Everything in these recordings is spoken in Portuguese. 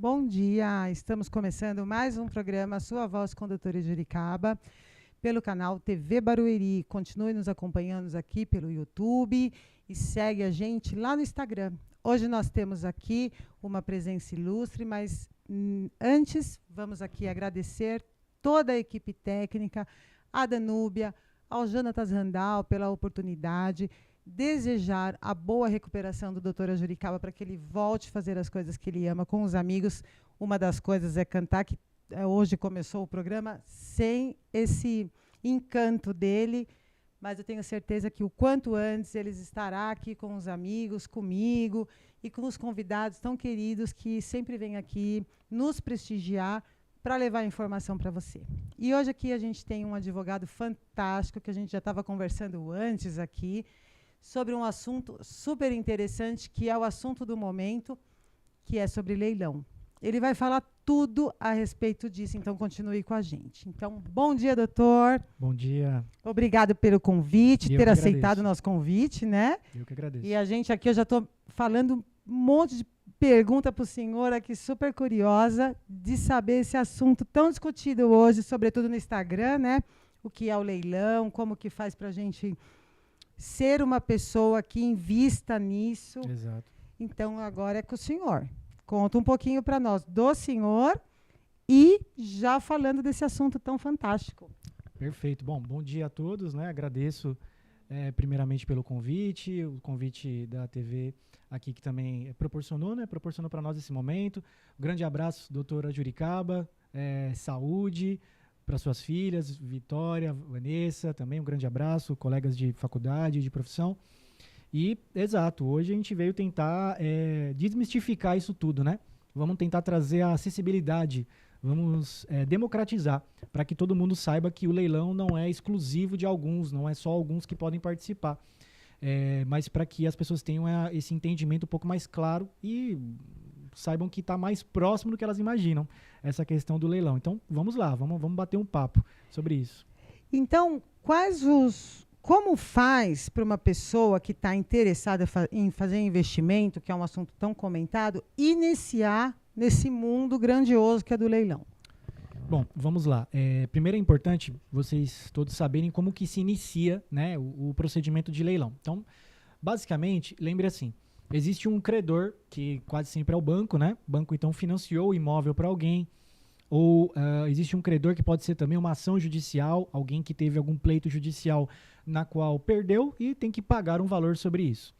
bom dia. Estamos começando mais um programa Sua Voz com Doutora Juricaba, pelo canal TV Barueri. Continue nos acompanhando aqui pelo YouTube e segue a gente lá no Instagram. Hoje nós temos aqui uma presença ilustre, mas antes vamos aqui agradecer toda a equipe técnica, a Danúbia, ao Jonatas Randal pela oportunidade, desejar a boa recuperação do Dr. Juricaba para que ele volte a fazer as coisas que ele ama com os amigos. Uma das coisas é cantar, que hoje começou o programa sem esse encanto dele, mas eu tenho certeza que o quanto antes ele estará aqui com os amigos, comigo e com os convidados tão queridos que sempre vêm aqui nos prestigiar para levar informação para você. E hoje aqui a gente tem um advogado fantástico, que a gente já estava conversando antes aqui, sobre um assunto super interessante, que é o assunto do momento, que é sobre leilão. Ele vai falar tudo a respeito disso, então continue com a gente. Então, bom dia, doutor. Bom dia. Obrigado pelo convite, ter aceitado o nosso convite, né? Eu que agradeço. E a gente aqui, eu já estou falando um monte de pergunta para o senhor aqui, super curiosa, de saber esse assunto tão discutido hoje, sobretudo no Instagram, né? O que é o leilão, como que faz para a gente ser uma pessoa que invista nisso. Exato. Então, agora é com o senhor. Conta um pouquinho para nós do senhor e já falando desse assunto tão fantástico. Perfeito. Bom dia a todos, né? Agradeço primeiramente pelo convite, o convite da TV aqui que também proporcionou, né? Proporcionou para nós esse momento. Um grande abraço, doutora Juricaba, saúde para suas filhas, Vitória, Vanessa, também um grande abraço, colegas de faculdade, de profissão. E, exato, hoje a gente veio tentar desmistificar isso tudo, né? Vamos tentar trazer a acessibilidade, vamos democratizar, para que todo mundo saiba que o leilão não é exclusivo de alguns, não é só alguns que podem participar, mas para que as pessoas tenham esse entendimento um pouco mais claro e saibam que está mais próximo do que elas imaginam, essa questão do leilão. Então, vamos lá, vamos bater um papo sobre isso. Então, como faz para uma pessoa que está interessada em fazer investimento, que é um assunto tão comentado, iniciar nesse mundo grandioso que é do leilão? Bom, vamos lá. Primeiro é importante vocês todos saberem como que se inicia, né, o procedimento de leilão. Então, basicamente, lembre assim, existe um credor, que quase sempre é o banco, né? O banco, então, financiou o imóvel para alguém. Ou existe um credor que pode ser também uma ação judicial, alguém que teve algum pleito judicial na qual perdeu e tem que pagar um valor sobre isso.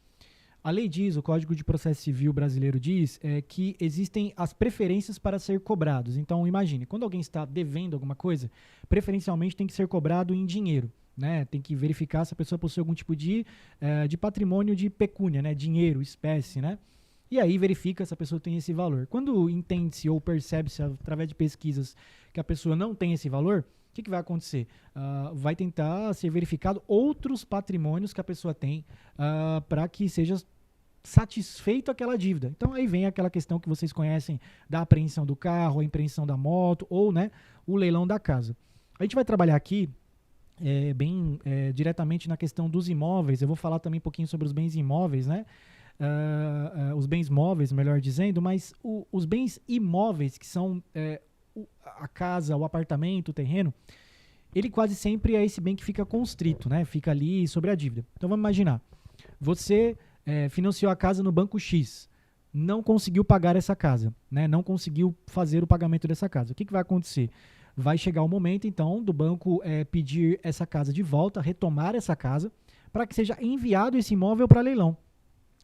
A lei diz, o Código de Processo Civil brasileiro diz, que existem as preferências para ser cobrados. Então, imagine, quando alguém está devendo alguma coisa, preferencialmente tem que ser cobrado em dinheiro. Né? Tem que verificar se a pessoa possui algum tipo de patrimônio de pecúnia, né? Dinheiro, espécie, né? E aí verifica se a pessoa tem esse valor. Quando entende-se ou percebe-se através de pesquisas que a pessoa não tem esse valor, o que vai acontecer? Vai tentar ser verificado outros patrimônios que a pessoa tem para que seja satisfeito aquela dívida. Então aí vem aquela questão que vocês conhecem da apreensão do carro, a apreensão da moto ou, né, o leilão da casa. A gente vai trabalhar aqui diretamente na questão dos imóveis. Eu vou falar também um pouquinho sobre os bens imóveis, né? Os bens móveis, melhor dizendo, mas os bens imóveis, que são a casa, o apartamento, o terreno, ele quase sempre é esse bem que fica constrito, né? Fica ali sobre a dívida. Então vamos imaginar, você financiou a casa no banco X, não conseguiu pagar essa casa, né? Não conseguiu fazer o pagamento dessa casa. O que vai acontecer? Vai chegar o momento, então, do banco pedir essa casa de volta, retomar essa casa, para que seja enviado esse imóvel para leilão.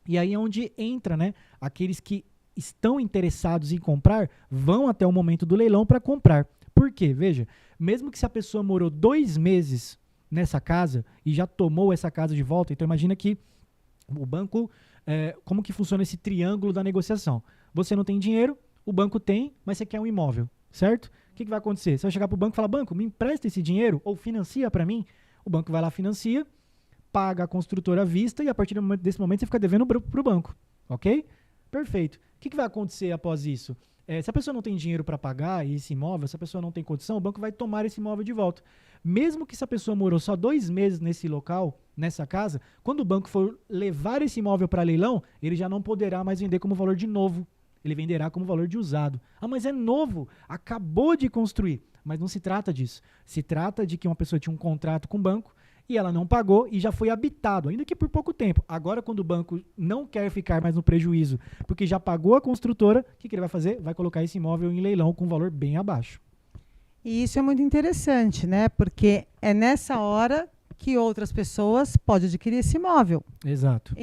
E aí é onde entra, né, aqueles que estão interessados em comprar, vão até o momento do leilão para comprar. Por quê? Veja, mesmo que se a pessoa morou 2 meses nessa casa e já tomou essa casa de volta, então imagina que o banco, como que funciona esse triângulo da negociação? Você não tem dinheiro, o banco tem, mas você quer um imóvel, certo? O que vai acontecer? Você vai chegar para o banco e falar, banco, me empresta esse dinheiro ou financia para mim? O banco vai lá, financia, paga a construtora à vista e a partir desse momento você fica devendo para o banco, ok? Perfeito. O que vai acontecer após isso? Se a pessoa não tem dinheiro para pagar esse imóvel, se a pessoa não tem condição, o banco vai tomar esse imóvel de volta. Mesmo que essa pessoa morou só 2 meses nesse local, nessa casa, quando o banco for levar esse imóvel para leilão, ele já não poderá mais vender como valor de novo ele venderá como valor de usado. Ah, mas é novo, acabou de construir. Mas não se trata disso. Se trata de que uma pessoa tinha um contrato com o banco e ela não pagou e já foi habitado, ainda que por pouco tempo. Agora, quando o banco não quer ficar mais no prejuízo, porque já pagou a construtora, o que ele vai fazer? Vai colocar esse imóvel em leilão com valor bem abaixo. E isso é muito interessante, né? Porque é nessa hora que outras pessoas podem adquirir esse imóvel. Exato.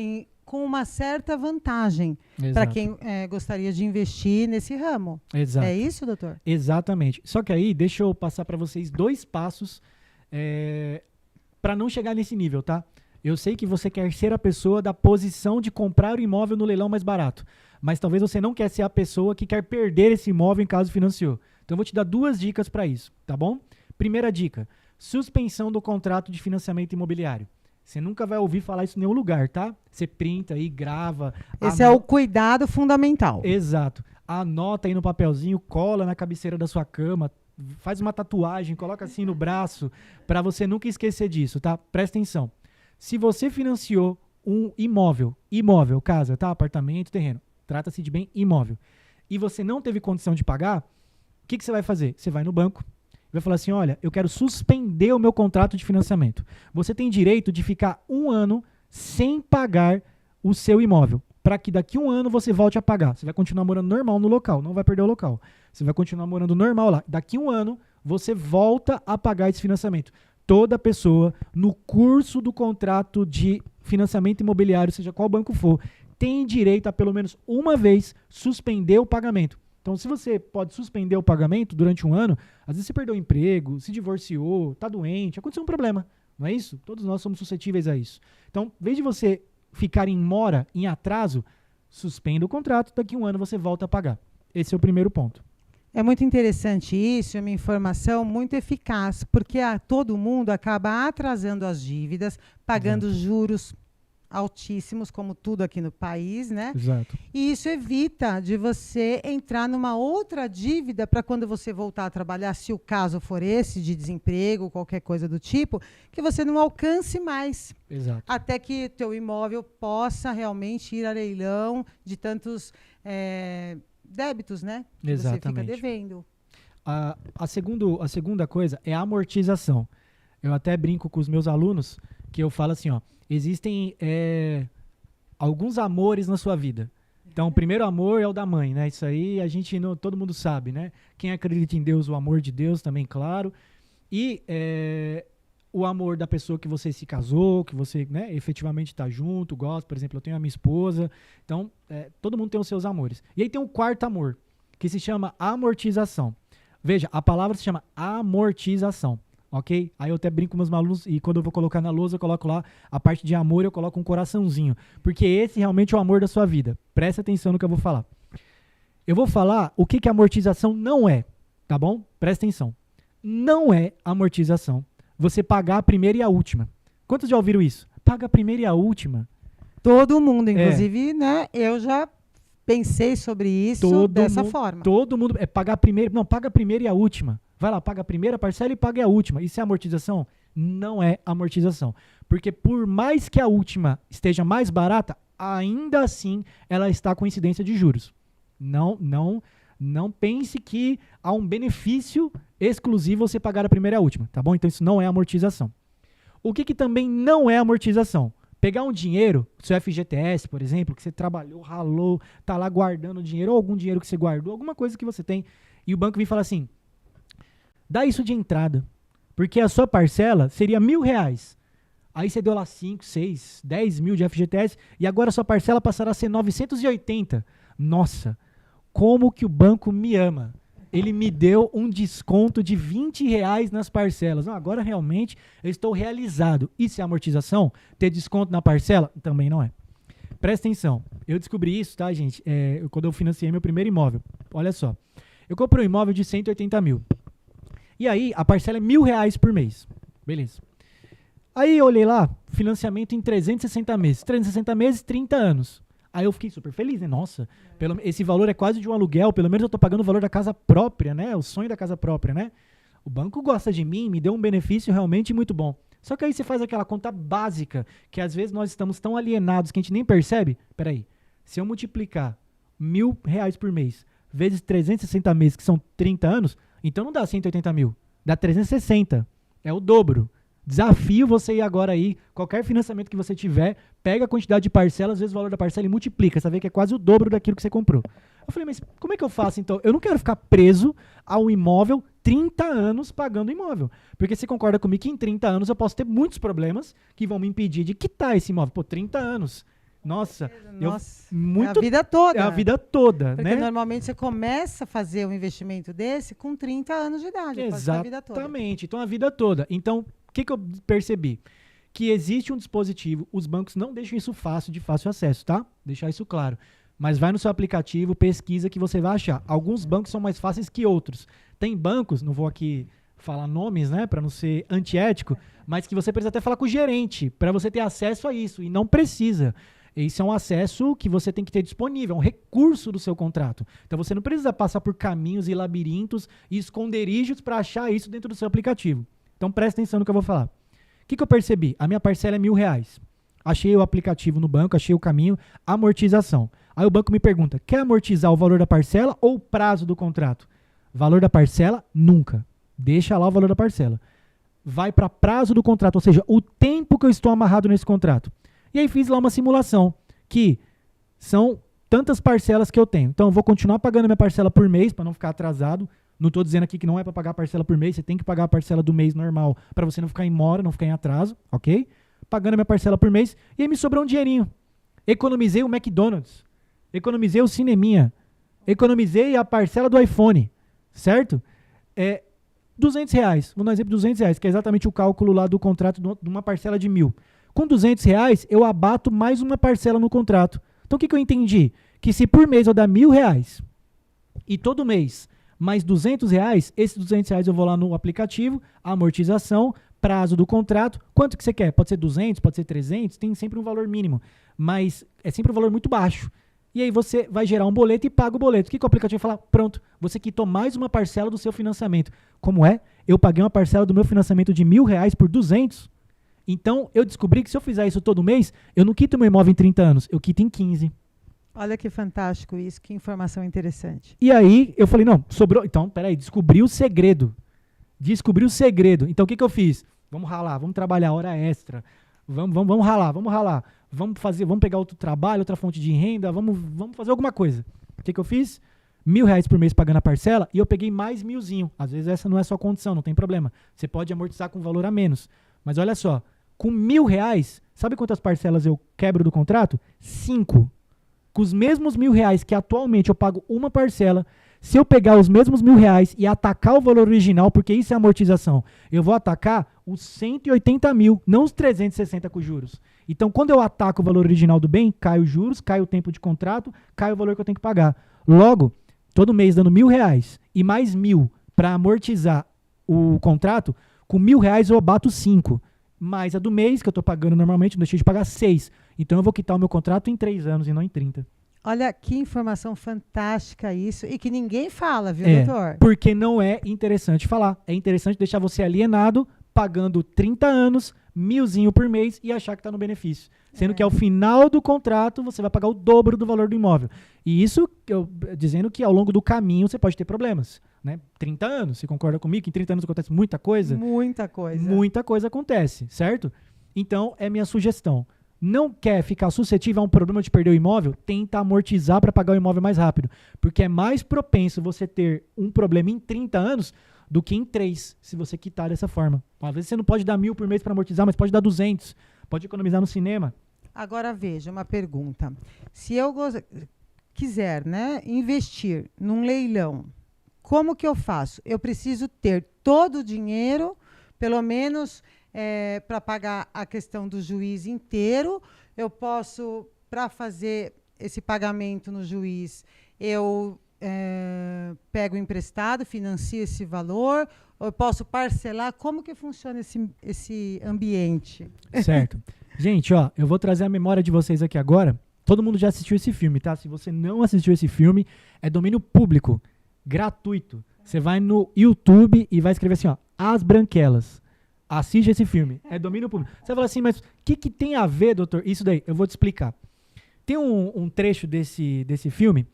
Com uma certa vantagem Exato. para quem gostaria de investir nesse ramo. Exato. É isso, doutor? Exatamente. Só que aí, deixa eu passar para vocês 2 passos para não chegar nesse nível, tá? Eu sei que você quer ser a pessoa da posição de comprar o imóvel no leilão mais barato, mas talvez você não quer ser a pessoa que quer perder esse imóvel em caso financiou. Então eu vou te dar 2 dicas para isso, tá bom? Primeira dica, suspensão do contrato de financiamento imobiliário. Você nunca vai ouvir falar isso em nenhum lugar, tá? Você printa aí, grava. Esse é o cuidado fundamental. Exato. Anota aí no papelzinho, cola na cabeceira da sua cama, faz uma tatuagem, coloca assim no braço, para você nunca esquecer disso, tá? Presta atenção. Se você financiou um imóvel, casa, tá? Apartamento, terreno, trata-se de bem imóvel, e você não teve condição de pagar, o que você vai fazer? Você vai no banco, vai falar assim, olha, eu quero suspender o meu contrato de financiamento. Você tem direito de ficar 1 ano sem pagar o seu imóvel, para que daqui 1 ano você volte a pagar. Você vai continuar morando normal no local, não vai perder o local. Você vai continuar morando normal lá. Daqui 1 ano, você volta a pagar esse financiamento. Toda pessoa, no curso do contrato de financiamento imobiliário, seja qual banco for, tem direito a pelo menos uma vez suspender o pagamento. Então, se você pode suspender o pagamento durante 1 ano, às vezes você perdeu o emprego, se divorciou, está doente, aconteceu um problema, não é isso? Todos nós somos suscetíveis a isso. Então, em vez de você ficar em mora, em atraso, suspenda o contrato, daqui 1 ano você volta a pagar. Esse é o primeiro ponto. É muito interessante isso, é uma informação muito eficaz, porque todo mundo acaba atrasando as dívidas, pagando juros altíssimos, como tudo aqui no país, né? Exato. E isso evita de você entrar numa outra dívida para quando você voltar a trabalhar, se o caso for esse, de desemprego, qualquer coisa do tipo, que você não alcance mais. Exato. Até que teu imóvel possa realmente ir a leilão de tantos débitos, né? Que Exatamente. você fica devendo. A segunda coisa é a amortização. Eu até brinco com os meus alunos que eu falo assim, ó, existem alguns amores na sua vida. Então, o primeiro amor é o da mãe, né? Isso aí todo mundo sabe, né? Quem acredita em Deus, o amor de Deus também, claro. E o amor da pessoa que você se casou, que você, né, efetivamente está junto, gosta. Por exemplo, eu tenho a minha esposa. Então, todo mundo tem os seus amores. E aí tem um quarto amor, que se chama amortização. Veja, a palavra se chama amortização. Ok? Aí eu até brinco com meus alunos e quando eu vou colocar na lousa eu coloco lá a parte de amor, eu coloco um coraçãozinho, porque esse realmente é o amor da sua vida. Presta atenção no que eu vou falar. Eu vou falar o que amortização não é, tá bom? Presta atenção. Não é amortização você pagar a primeira e a última. Quantos já ouviram isso? Paga a primeira e a última. Todo mundo, inclusive, né? Eu já pensei sobre isso dessa forma. Todo mundo pagar a primeira, não, paga a primeira e a última. Vai lá, paga a primeira parcela e paga a última. Isso é amortização? Não é amortização. Porque por mais que a última esteja mais barata, ainda assim ela está com incidência de juros. Não pense que há um benefício exclusivo você pagar a primeira e a última, tá bom? Então isso não é amortização. O que também não é amortização? Pegar um dinheiro, seu FGTS, por exemplo, que você trabalhou, ralou, tá lá guardando dinheiro, ou algum dinheiro que você guardou, alguma coisa que você tem, e o banco vem falar assim, dá isso de entrada, porque a sua parcela seria R$1.000. Aí você deu lá 5, 6, 10 mil de FGTS e agora a sua parcela passará a ser 980. Nossa, como que o banco me ama. Ele me deu um desconto de R$20 nas parcelas. Não, agora realmente eu estou realizado. Isso é amortização? Ter desconto na parcela? Também não é. Presta atenção. Eu descobri isso, tá, gente? Quando eu financiei meu primeiro imóvel. Olha só. Eu comprei um imóvel de 180 mil. E aí, a parcela é R$1.000 por mês. Beleza. Aí eu olhei lá, financiamento em 360 meses. 360 meses, 30 anos. Aí eu fiquei super feliz, né? Nossa, esse valor é quase de um aluguel. Pelo menos eu tô pagando o valor da casa própria, né? O sonho da casa própria, né? O banco gosta de mim, me deu um benefício realmente muito bom. Só que aí você faz aquela conta básica, que às vezes nós estamos tão alienados que a gente nem percebe. Peraí, se eu multiplicar R$ 1.000 por mês, vezes 360 meses, que são 30 anos, então não dá 180 mil, dá 360. É o dobro. Desafio você ir agora aí, qualquer financiamento que você tiver, pega a quantidade de parcelas, vezes o valor da parcela e multiplica. Você vê que é quase o dobro daquilo que você comprou. Eu falei, mas como é que eu faço então? Eu não quero ficar preso a um imóvel 30 anos pagando imóvel. Porque você concorda comigo que em 30 anos eu posso ter muitos problemas que vão me impedir de quitar esse imóvel. Pô, 30 anos. Nossa, é a vida toda. É a vida toda, porque né? normalmente você começa a fazer um investimento desse com 30 anos de idade. Exatamente. Então, a vida toda. Então, o que eu percebi? Que existe um dispositivo, os bancos não deixam isso fácil, de fácil acesso, tá? Deixar isso claro. Mas vai no seu aplicativo, pesquisa que você vai achar. Alguns bancos são mais fáceis que outros. Tem bancos, não vou aqui falar nomes, né, para não ser antiético, mas que você precisa até falar com o gerente para você ter acesso a isso, e não precisa. Esse é um acesso que você tem que ter disponível, é um recurso do seu contrato. Então você não precisa passar por caminhos e labirintos e esconderijos para achar isso dentro do seu aplicativo. Então presta atenção no que eu vou falar. O que eu percebi? A minha parcela é R$ 1.000. Achei o aplicativo no banco, achei o caminho, amortização. Aí o banco me pergunta, quer amortizar o valor da parcela ou o prazo do contrato? Valor da parcela, nunca. Deixa lá o valor da parcela. Vai para prazo do contrato, ou seja, o tempo que eu estou amarrado nesse contrato. E aí fiz lá uma simulação, que são tantas parcelas que eu tenho. Então eu vou continuar pagando minha parcela por mês, para não ficar atrasado. Não estou dizendo aqui que não é para pagar a parcela por mês, você tem que pagar a parcela do mês normal, para você não ficar em mora, não ficar em atraso, ok? Pagando a minha parcela por mês, e aí me sobrou um dinheirinho. Economizei o McDonald's, economizei o cineminha, economizei a parcela do iPhone, certo? R$ 200, vou dar um exemplo de R$ 200, que é exatamente o cálculo lá do contrato de uma parcela de 1.000. Com R$ 200, eu abato mais uma parcela no contrato. Então o que eu entendi? Que se por mês eu dar R$ 1.000 e todo mês mais R$ 200, esses R$ 200 eu vou lá no aplicativo, amortização, prazo do contrato, quanto que você quer? Pode ser 200, pode ser 300, tem sempre um valor mínimo, mas é sempre um valor muito baixo. E aí você vai gerar um boleto e paga o boleto. O que o aplicativo vai falar? Pronto, você quitou mais uma parcela do seu financiamento. Como é? Eu paguei uma parcela do meu financiamento de R$ 1.000 por 200. Então, eu descobri que se eu fizer isso todo mês, eu não quito meu imóvel em 30 anos, eu quito em 15. Olha que fantástico isso, que informação interessante. E aí, eu falei, não, sobrou... Então, peraí, descobri o segredo. Então, o que eu fiz? Vamos ralar, vamos trabalhar hora extra. Vamos ralar. Vamos pegar outro trabalho, outra fonte de renda, vamos fazer alguma coisa. O que eu fiz? R$ 1.000 por mês pagando a parcela e eu peguei mais 1.000zinho. Às vezes essa não é a sua condição, não tem problema. Você pode amortizar com valor a menos. Mas olha só, com R$ 1.000, sabe quantas parcelas eu quebro do contrato? 5. Com os mesmos R$ 1.000 que atualmente eu pago uma parcela, se eu pegar os mesmos R$ 1.000 e atacar o valor original, porque isso é amortização, eu vou atacar os 180 mil, não os 360 com juros. Então, quando eu ataco o valor original do bem, cai os juros, cai o tempo de contrato, cai o valor que eu tenho que pagar. Logo, todo mês dando R$ 1.000 e mais 1.000 para amortizar o contrato, com R$ 1.000 eu abato 5. Mais a do mês, que eu estou pagando normalmente, eu deixei de pagar 6. Então eu vou quitar o meu contrato em 3 anos e não em 30. Olha que informação fantástica isso, e que ninguém fala, viu, doutor? Porque não é interessante falar. É interessante deixar você alienado, pagando 30 anos, 1.000zinho por mês e achar que está no benefício. Sendo que ao final do contrato você vai pagar o dobro do valor do imóvel. E isso, dizendo que ao longo do caminho você pode ter problemas. Né? 30 anos, você concorda comigo que em 30 anos acontece muita coisa? Muita coisa. Muita coisa acontece, certo? Então, é minha sugestão. Não quer ficar suscetível a um problema de perder o imóvel? Tenta amortizar para pagar o imóvel mais rápido. Porque é mais propenso você ter um problema em 30 anos do que em 3, se você quitar dessa forma. Às vezes você não pode dar 1.000 por mês para amortizar, mas pode dar 200. Pode economizar no cinema. Agora veja, uma pergunta. Se eu quiser, né, investir num leilão, como que eu faço? Eu preciso ter todo o dinheiro, pelo menos para pagar a questão do juiz inteiro. Eu posso, para fazer esse pagamento no juiz, eu pego emprestado, financio esse valor, ou eu posso parcelar? Como que funciona esse ambiente? Certo. Gente, ó, eu vou trazer a memória de vocês aqui agora. Todo mundo já assistiu esse filme, tá? Se você não assistiu esse filme, é domínio público, gratuito. Você vai no YouTube e vai escrever assim, ó, As Branquelas. Assiste esse filme, é domínio público. Você vai falar assim, mas o que tem a ver, doutor? Isso daí, eu vou te explicar. Tem um trecho desse filme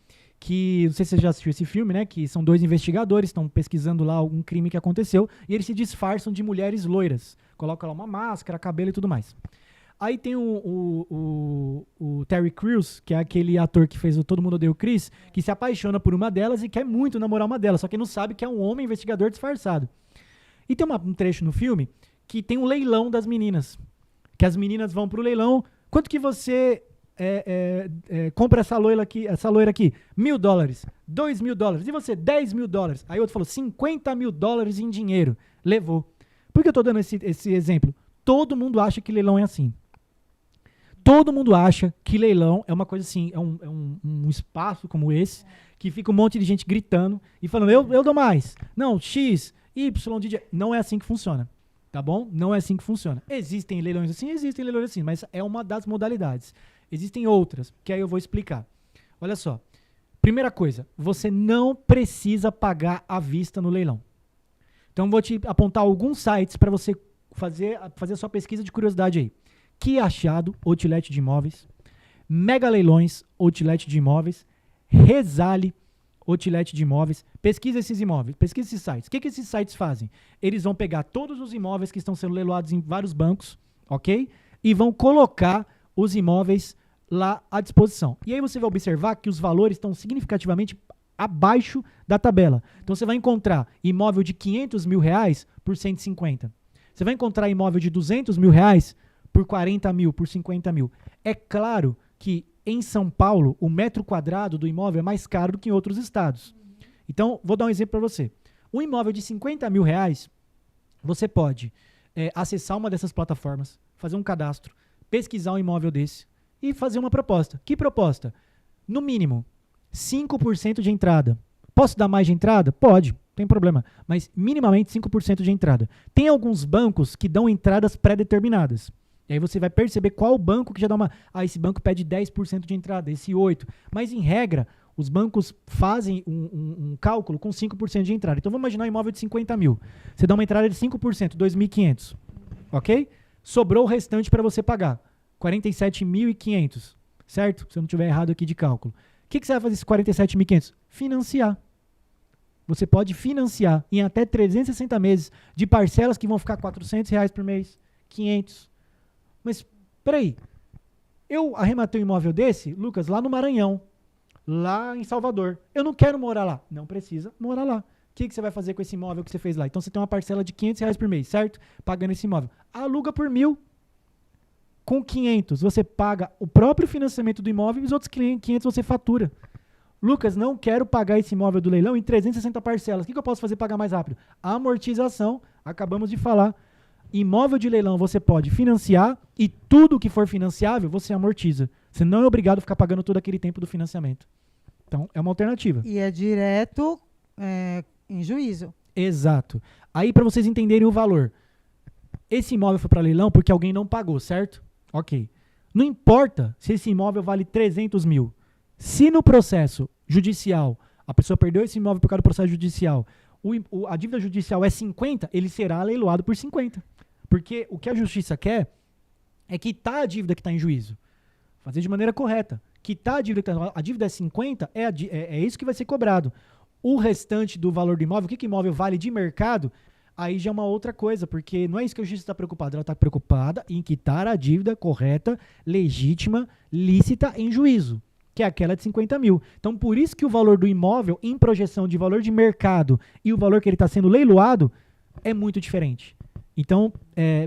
que, não sei se você já assistiu esse filme, né? Que são 2 investigadores, estão pesquisando lá algum crime que aconteceu, e eles se disfarçam de mulheres loiras. Colocam lá uma máscara, cabelo e tudo mais. Aí tem o Terry Crews, que é aquele ator que fez o Todo Mundo Odeia o Chris, que se apaixona por uma delas e quer muito namorar uma delas, só que não sabe que é um homem investigador disfarçado. E tem um trecho no filme que tem um leilão das meninas. Que as meninas vão pro leilão. Quanto que você compra essa loira aqui? $1.000. $2.000. E você? $10.000. Aí o outro falou, $50.000 em dinheiro. Levou. Por que eu tô dando esse exemplo? Todo mundo acha que leilão é assim. Todo mundo acha que leilão é uma coisa assim, é um espaço como esse, que fica um monte de gente gritando e falando, eu dou mais. Não, X, Y, DJ. Não é assim que funciona, tá bom? Não é assim que funciona. Existem leilões assim, mas é uma das modalidades. Existem outras, que aí eu vou explicar. Olha só. Primeira coisa, você não precisa pagar à vista no leilão. Então, vou te apontar alguns sites para você fazer a sua pesquisa de curiosidade aí. Que Achado, outlet de imóveis. Mega Leilões, outlet de imóveis. Resale, outlet de imóveis. Pesquisa esses imóveis, pesquisa esses sites. O que esses sites fazem? Eles vão pegar todos os imóveis que estão sendo leiloados em vários bancos, ok? E vão colocar os imóveis lá à disposição. E aí você vai observar que os valores estão significativamente abaixo da tabela. Então você vai encontrar imóvel de R$500 mil por 150. Você vai encontrar imóvel de R$200 mil por 40 mil, por 50 mil. É claro que em São Paulo o metro quadrado do imóvel é mais caro do que em outros estados. Então, vou dar um exemplo para você. Um imóvel de 50 mil reais, você pode acessar uma dessas plataformas, fazer um cadastro, pesquisar um imóvel desse e fazer uma proposta. Que proposta? No mínimo, 5% de entrada. Posso dar mais de entrada? Pode, não tem problema. Mas minimamente 5% de entrada. Tem alguns bancos que dão entradas pré-determinadas. E aí você vai perceber qual banco que já dá uma... esse banco pede 10% de entrada, esse 8%. Mas em regra, os bancos fazem um cálculo com 5% de entrada. Então vamos imaginar um imóvel de 50 mil. Você dá uma entrada de 5%, 2.500. Ok? Sobrou o restante para você pagar. 47.500. Certo? Se eu não estiver errado aqui de cálculo. O que você vai fazer esses 47.500? Financiar. Você pode financiar em até 360 meses de parcelas que vão ficar R$400 por mês, 500. Mas, peraí, eu arrematei um imóvel desse, Lucas, lá no Maranhão, lá em Salvador. Eu não quero morar lá. Não precisa morar lá. O que você vai fazer com esse imóvel que você fez lá? Então você tem uma parcela de R$500 por mês, certo? Pagando esse imóvel. Aluga por 1.000. Com 500, você paga o próprio financiamento do imóvel e os outros 500 você fatura. Lucas, não quero pagar esse imóvel do leilão em 360 parcelas. O que eu posso fazer para pagar mais rápido? Amortização, acabamos de falar. Imóvel de leilão você pode financiar e tudo que for financiável você amortiza. Você não é obrigado a ficar pagando todo aquele tempo do financiamento. Então, é uma alternativa. E é direto em juízo. Exato. Aí, para vocês entenderem o valor. Esse imóvel foi para leilão porque alguém não pagou, certo? Ok. Não importa se esse imóvel vale 300 mil. Se no processo judicial a pessoa perdeu esse imóvel por causa do processo judicial, a dívida judicial é 50, ele será leiloado por 50. Porque o que a justiça quer é quitar a dívida que está em juízo. Fazer de maneira correta. Quitar a dívida que a dívida é 50, é isso que vai ser cobrado. O restante do valor do imóvel, o que imóvel vale de mercado, aí já é uma outra coisa, porque não é isso que a justiça está preocupada. Ela está preocupada em quitar a dívida correta, legítima, lícita em juízo, que é aquela de 50 mil. Então, por isso que o valor do imóvel em projeção de valor de mercado e o valor que ele está sendo leiloado é muito diferente. Então,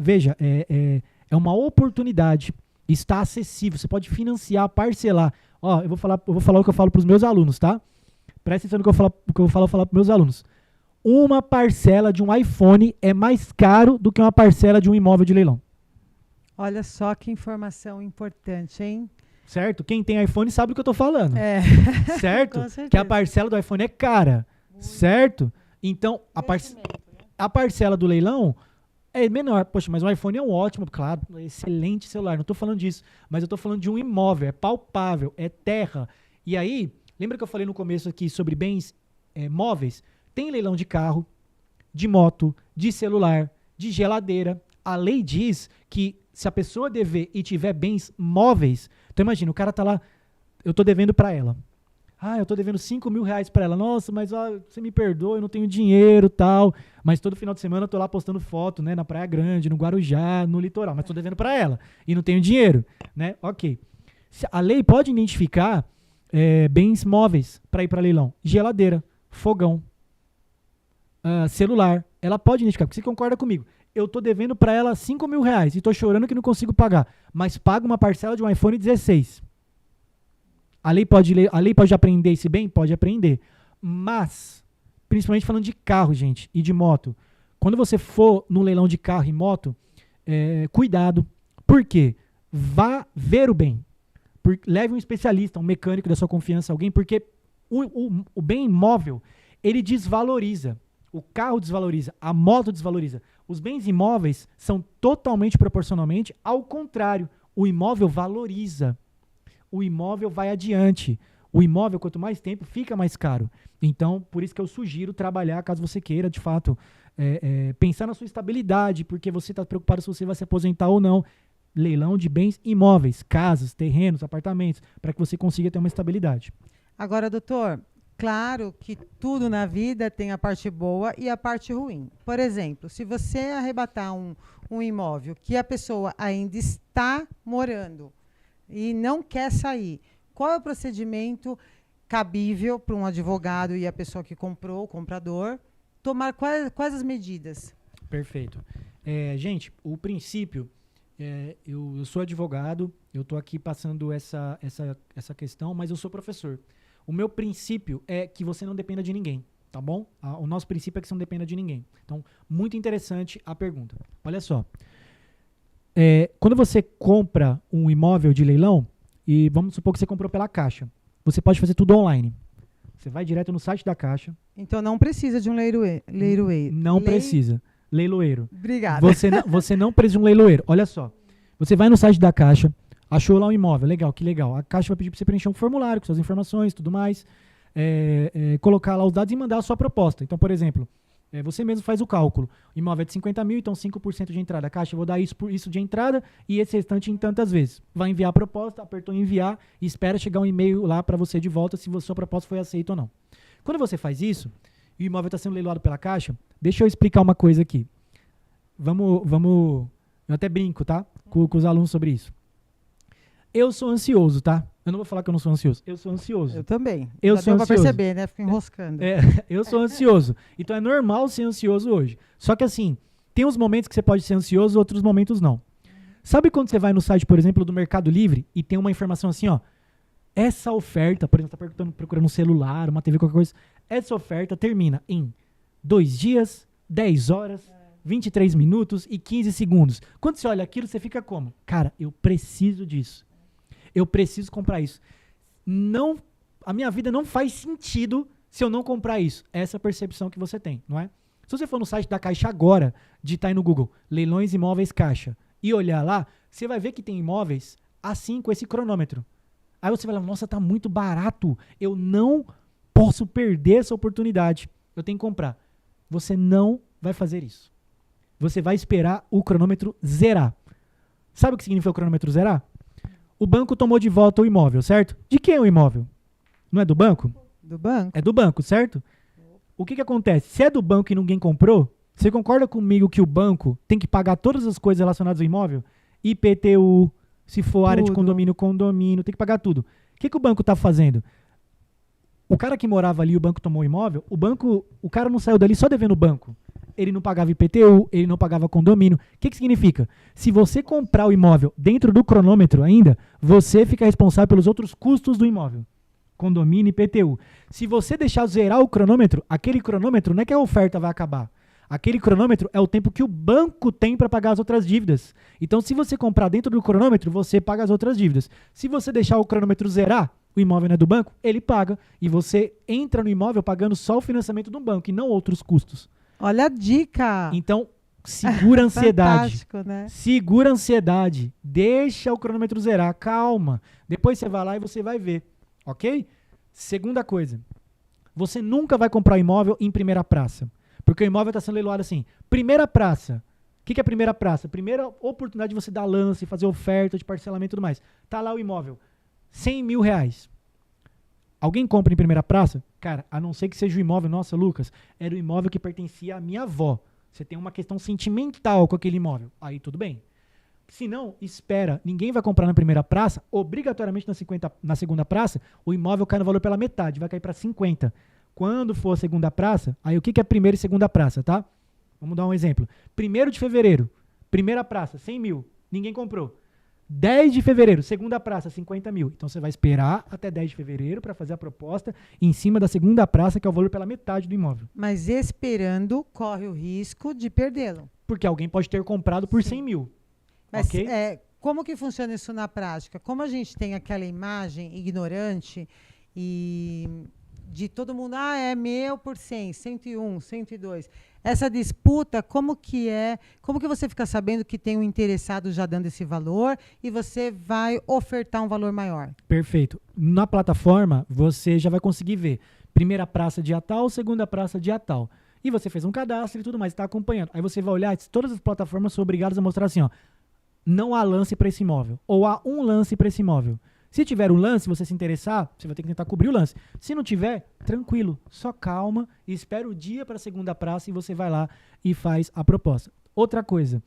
veja, é uma oportunidade, está acessível, você pode financiar, parcelar. Ó, eu vou falar o que eu falo para os meus alunos, tá? Presta atenção no que eu vou falar para os meus alunos. Uma parcela de um iPhone é mais caro do que uma parcela de um imóvel de leilão. Olha só que informação importante, hein? Certo? Quem tem iPhone sabe do que eu tô falando. Certo? Com certeza. Que a parcela do iPhone é cara. Muito. Certo? Então, a parcela do leilão é menor. Poxa, mas o iPhone é um ótimo, claro, excelente celular. Não tô falando disso. Mas eu tô falando de um imóvel. É palpável, é terra. E aí, lembra que eu falei no começo aqui sobre bens móveis? Tem leilão de carro, de moto, de celular, de geladeira. A lei diz que se a pessoa dever e tiver bens móveis... Então imagina, o cara tá lá, eu tô devendo para ela. Eu tô devendo 5 mil reais pra ela. Nossa, mas você me perdoa, eu não tenho dinheiro, tal. Mas todo final de semana eu tô lá postando foto, né? Na Praia Grande, no Guarujá, no litoral. Mas tô devendo pra ela e não tenho dinheiro, né? Ok. A lei pode identificar bens móveis para ir para leilão. Geladeira, fogão, celular. Ela pode identificar, porque você concorda comigo. Eu tô devendo para ela 5 mil reais e tô chorando que não consigo pagar. Mas pago uma parcela de um iPhone 16. A lei pode apreender esse bem? Pode apreender. Mas, principalmente falando de carro, gente, e de moto. Quando você for no leilão de carro e moto, cuidado. Por quê? Vá ver o bem. Leve um especialista, um mecânico da sua confiança, alguém, porque o bem imóvel, ele desvaloriza. O carro desvaloriza, a moto desvaloriza. Os bens imóveis são totalmente proporcionalmente ao contrário. O imóvel valoriza. O imóvel vai adiante. O imóvel, quanto mais tempo, fica mais caro. Então, por isso que eu sugiro trabalhar, caso você queira, de fato, pensar na sua estabilidade, porque você está preocupado se você vai se aposentar ou não. Leilão de bens imóveis, casas, terrenos, apartamentos, para que você consiga ter uma estabilidade. Agora, doutor, claro que tudo na vida tem a parte boa e a parte ruim. Por exemplo, se você arrebatar um imóvel que a pessoa ainda está morando e não quer sair, qual é o procedimento cabível para um advogado e a pessoa que comprou, o comprador, tomar quais as medidas? Perfeito. Gente, o princípio... eu sou advogado, eu estou aqui passando essa questão, mas eu sou professor. O meu princípio é que você não dependa de ninguém, tá bom? O nosso princípio é que você não dependa de ninguém. Então, muito interessante a pergunta. Olha só. Quando você compra um imóvel de leilão, e vamos supor que você comprou pela Caixa, você pode fazer tudo online. Você vai direto no site da Caixa. Então, não precisa de um leiloeiro. Não precisa. Leiloeiro. Obrigada. Você não precisa de um leiloeiro. Olha só. Você vai no site da Caixa, achou lá um imóvel. Legal, que legal. A Caixa vai pedir para você preencher um formulário com suas informações, tudo mais. Colocar lá os dados e mandar a sua proposta. Então, por exemplo, você mesmo faz o cálculo. O imóvel é de 50 mil, então 5% de entrada. A Caixa, eu vou dar isso de entrada e esse restante em tantas vezes. Vai enviar a proposta, apertou em enviar e espera chegar um e-mail lá para você de volta se a sua proposta foi aceita ou não. Quando você faz isso, e o imóvel está sendo leiloado pela Caixa, deixa eu explicar uma coisa aqui. Vamos... Eu até brinco, tá? Com os alunos sobre isso. Eu sou ansioso, tá? Eu não vou falar que eu não sou ansioso. Eu sou ansioso. Eu também. Eu Já sou deu pra ansioso. perceber, né? Fico enroscando. Eu sou ansioso. Então é normal ser ansioso hoje. Só que assim, tem uns momentos que você pode ser ansioso, outros momentos não. Sabe quando você vai no site, por exemplo, do Mercado Livre e tem uma informação assim, ó. Essa oferta, por exemplo, você tá procurando um celular, uma TV, qualquer coisa. Essa oferta termina em 2 dias, 10 horas, 23 minutos e 15 segundos. Quando você olha aquilo, você fica como? Cara, eu preciso disso. Eu preciso comprar isso. A minha vida não faz sentido se eu não comprar isso. Essa é a percepção que você tem, não é? Se você for no site da Caixa agora, digitar aí no Google, leilões imóveis Caixa, e olhar lá, você vai ver que tem imóveis assim com esse cronômetro. Aí você vai falar, nossa, tá muito barato. Eu não posso perder essa oportunidade. Eu tenho que comprar. Você não vai fazer isso. Você vai esperar o cronômetro zerar. Sabe o que significa o cronômetro zerar? O banco tomou de volta o imóvel, certo? De quem é o imóvel? Não é do banco? Do banco. É do banco, certo? O que acontece? Se é do banco e ninguém comprou, você concorda comigo que o banco tem que pagar todas as coisas relacionadas ao imóvel? IPTU, se for área de condomínio, tem que pagar tudo. O que o banco está fazendo? O cara que morava ali, o banco tomou o imóvel, o cara não saiu dali só devendo o banco. Ele não pagava IPTU, ele não pagava condomínio. O que significa? Se você comprar o imóvel dentro do cronômetro ainda, você fica responsável pelos outros custos do imóvel. Condomínio e IPTU. Se você deixar zerar o cronômetro, aquele cronômetro não é que a oferta vai acabar. Aquele cronômetro é o tempo que o banco tem para pagar as outras dívidas. Então, se você comprar dentro do cronômetro, você paga as outras dívidas. Se você deixar o cronômetro zerar, o imóvel não é do banco, ele paga. E você entra no imóvel pagando só o financiamento do banco e não outros custos. Olha a dica! Então, segura a ansiedade. Fantástico, né? Segura a ansiedade. Deixa o cronômetro zerar. Calma. Depois você vai lá e você vai ver. Ok? Segunda coisa. Você nunca vai comprar um imóvel em primeira praça. Porque o imóvel está sendo leiloado assim. Primeira praça. O que é primeira praça? Primeira oportunidade de você dar lance, fazer oferta de parcelamento e tudo mais. Tá lá o imóvel. 100 mil reais. Alguém compra em primeira praça? Cara, a não ser que seja o imóvel, nossa, Lucas, era o imóvel que pertencia à minha avó. Você tem uma questão sentimental com aquele imóvel. Aí tudo bem. Se não, espera. Ninguém vai comprar na primeira praça. Obrigatoriamente na segunda praça, o imóvel cai no valor pela metade. Vai cair para 50. Quando for a segunda praça, aí o que é primeira e segunda praça, tá? Vamos dar um exemplo. 1º de fevereiro, primeira praça, 100 mil. Ninguém comprou. 10 de fevereiro, segunda praça, 50 mil. Então você vai esperar até 10 de fevereiro para fazer a proposta em cima da segunda praça, que é o valor pela metade do imóvel. Mas esperando, corre o risco de perdê-lo. Porque alguém pode ter comprado por 100 mil. Mas ok? como que funciona isso na prática? Como a gente tem aquela imagem ignorante e de todo mundo, é meu por 100, 101, 102. Essa disputa, como que você fica sabendo que tem um interessado já dando esse valor e você vai ofertar um valor maior? Perfeito. Na plataforma, você já vai conseguir ver primeira praça dia tal, segunda praça dia tal. E você fez um cadastro e tudo mais, está acompanhando. Aí você vai olhar, todas as plataformas são obrigadas a mostrar assim, ó, não há lance para esse imóvel, ou há um lance para esse imóvel. Se tiver um lance, você se interessar, você vai ter que tentar cobrir o lance. Se não tiver, tranquilo, só calma, espera o dia para a segunda praça e você vai lá e faz a proposta. Outra coisa,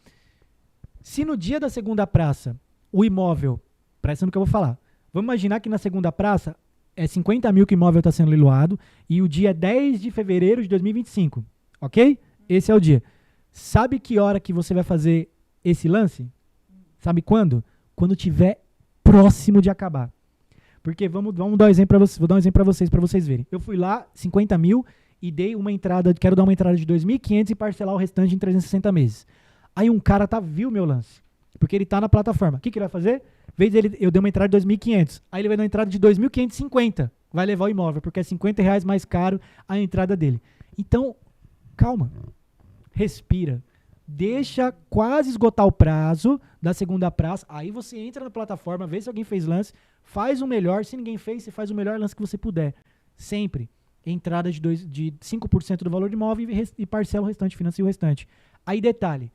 se no dia da segunda praça o imóvel, presta no que eu vou falar, vamos imaginar que na segunda praça é 50 mil que o imóvel está sendo leiloado e o dia é 10 de fevereiro de 2025, ok? Esse é o dia. Sabe que hora que você vai fazer esse lance? Sabe quando? Quando tiver próximo de acabar. Porque vamos dar um exemplo para vocês, vou dar um exemplo para vocês verem. Eu fui lá, 50 mil, e dei uma entrada, quero dar uma entrada de 2.500 e parcelar o restante em 360 meses. Aí um cara viu meu lance, porque ele tá na plataforma. O que ele vai fazer? Em vez dele, eu dei uma entrada de 2.500, aí ele vai dar uma entrada de 2.550, vai levar o imóvel, porque é R$50 mais caro a entrada dele. Então, calma, respira. Deixa quase esgotar o prazo da segunda praça, aí você entra na plataforma, vê se alguém fez lance, faz o melhor, se ninguém fez, você faz o melhor lance que você puder. Sempre. Entrada de 5% do valor do imóvel e parcela o restante, financia o restante. Aí detalhe,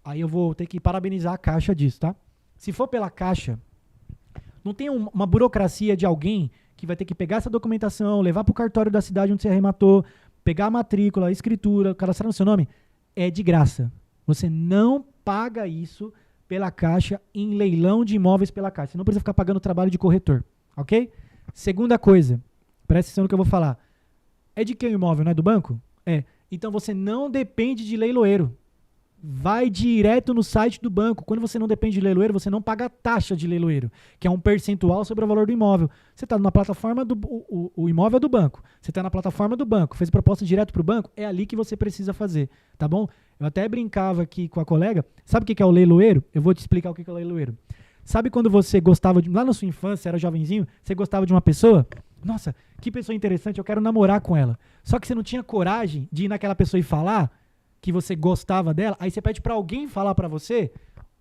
aí eu vou ter que parabenizar a Caixa disso, tá? Se for pela Caixa, não tem uma burocracia de alguém que vai ter que pegar essa documentação, levar para o cartório da cidade onde você arrematou, pegar a matrícula, a escritura, cadastrar no seu nome, é de graça. Você não paga isso pela Caixa em leilão de imóveis pela Caixa. Você não precisa ficar pagando o trabalho de corretor, ok? Segunda coisa, presta atenção no que eu vou falar. É de quem o imóvel, não é do banco? É. Então você não depende de leiloeiro. Vai direto no site do banco. Quando você não depende de leiloeiro, você não paga taxa de leiloeiro, que é um percentual sobre o valor do imóvel. Você está na plataforma o imóvel é do banco. Você está na plataforma do banco, fez proposta direto para o banco, é ali que você precisa fazer, tá bom? Eu até brincava aqui com a colega. Sabe o que é o leiloeiro? Eu vou te explicar o que é o leiloeiro. Sabe quando você gostava lá na sua infância, era jovenzinho, você gostava de uma pessoa? Nossa, que pessoa interessante, eu quero namorar com ela. Só que você não tinha coragem de ir naquela pessoa e falar que você gostava dela, aí você pede para alguém falar para você.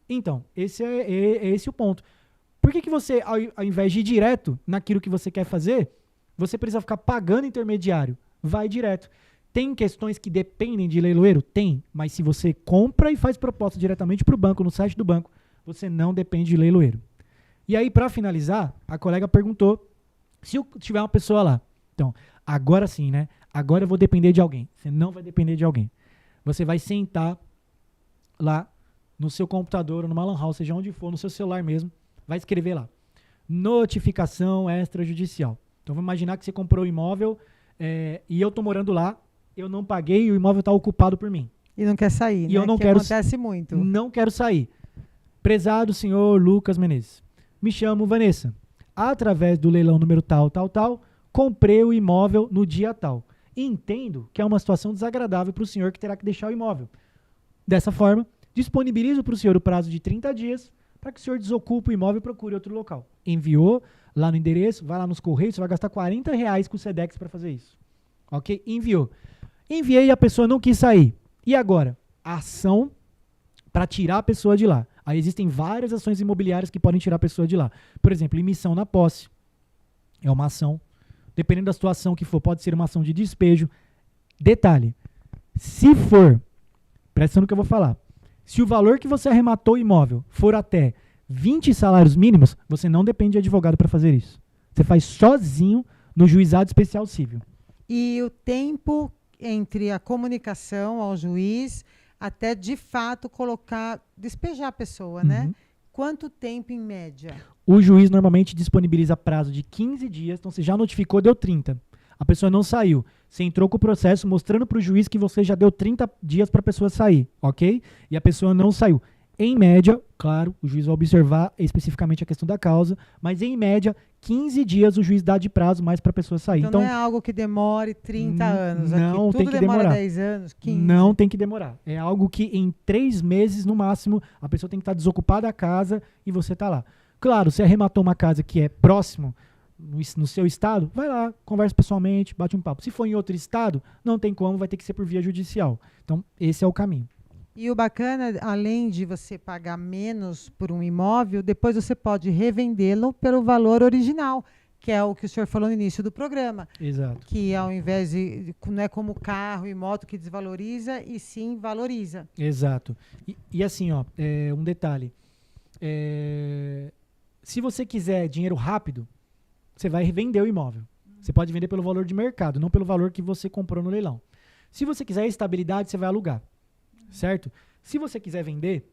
Então, esse é esse o ponto. Por que você, ao invés de ir direto naquilo que você quer fazer, você precisa ficar pagando intermediário? Vai direto. Tem questões que dependem de leiloeiro? Tem, mas se você compra e faz proposta diretamente para o banco, no site do banco, você não depende de leiloeiro. E aí, para finalizar, a colega perguntou se tiver uma pessoa lá. Então, agora sim, né? Agora eu vou depender de alguém. Você não vai depender de alguém. Você vai sentar lá no seu computador, numa lan house, seja onde for, no seu celular mesmo, vai escrever lá, notificação extrajudicial. Então, vamos imaginar que você comprou o imóvel e eu tô morando lá, eu não paguei e o imóvel está ocupado por mim. E não quer sair, e eu não quero, acontece muito. Não quero sair. Prezado senhor Lucas Menezes, me chamo Vanessa. Através do leilão número tal, comprei o imóvel no dia tal. Entendo que é uma situação desagradável para o senhor que terá que deixar o imóvel. Dessa forma, disponibilizo para o senhor o prazo de 30 dias para que o senhor desocupe o imóvel e procure outro local. Enviou lá no endereço, vai lá nos correios, você vai gastar R$40 com o Sedex para fazer isso. Ok? Enviou. Enviei e a pessoa não quis sair. E agora? Ação para tirar a pessoa de lá. Aí existem várias ações imobiliárias que podem tirar a pessoa de lá. Por exemplo, emissão na posse. É uma ação. Dependendo da situação que for, pode ser uma ação de despejo. Detalhe, se for, presta atenção no que eu vou falar, se o valor que você arrematou o imóvel for até 20 salários mínimos, você não depende de advogado para fazer isso. Você faz sozinho no Juizado Especial Civil. E o tempo entre a comunicação ao juiz até, de fato, despejar a pessoa, né? Quanto tempo em média? O juiz normalmente disponibiliza prazo de 15 dias, então você já notificou, deu 30. A pessoa não saiu. Você entrou com o processo mostrando para o juiz que você já deu 30 dias para a pessoa sair, ok? E a pessoa não saiu. Em média, claro, o juiz vai observar especificamente a questão da causa, mas em média, 15 dias o juiz dá de prazo mais para a pessoa sair. Então não é algo que demore 30 anos. Não, aqui. tem Tudo que demora demorar. 10 anos, 15. Não tem que demorar. É algo que em 3 meses, no máximo, a pessoa tem que estar desocupada da casa e você está lá. Claro, se arrematou uma casa que é próximo, no seu estado, vai lá, conversa pessoalmente, bate um papo. Se for em outro estado, não tem como, vai ter que ser por via judicial. Então, esse é o caminho. E o bacana, além de você pagar menos por um imóvel, depois você pode revendê-lo pelo valor original, que é o que o senhor falou no início do programa. Exato. Que ao invés não é como carro e moto que desvaloriza, e sim valoriza. Exato. E assim, ó, um detalhe. Se você quiser dinheiro rápido, você vai revender o imóvel. Você pode vender pelo valor de mercado, não pelo valor que você comprou no leilão. Se você quiser estabilidade, você vai alugar. Certo? Se você quiser vender,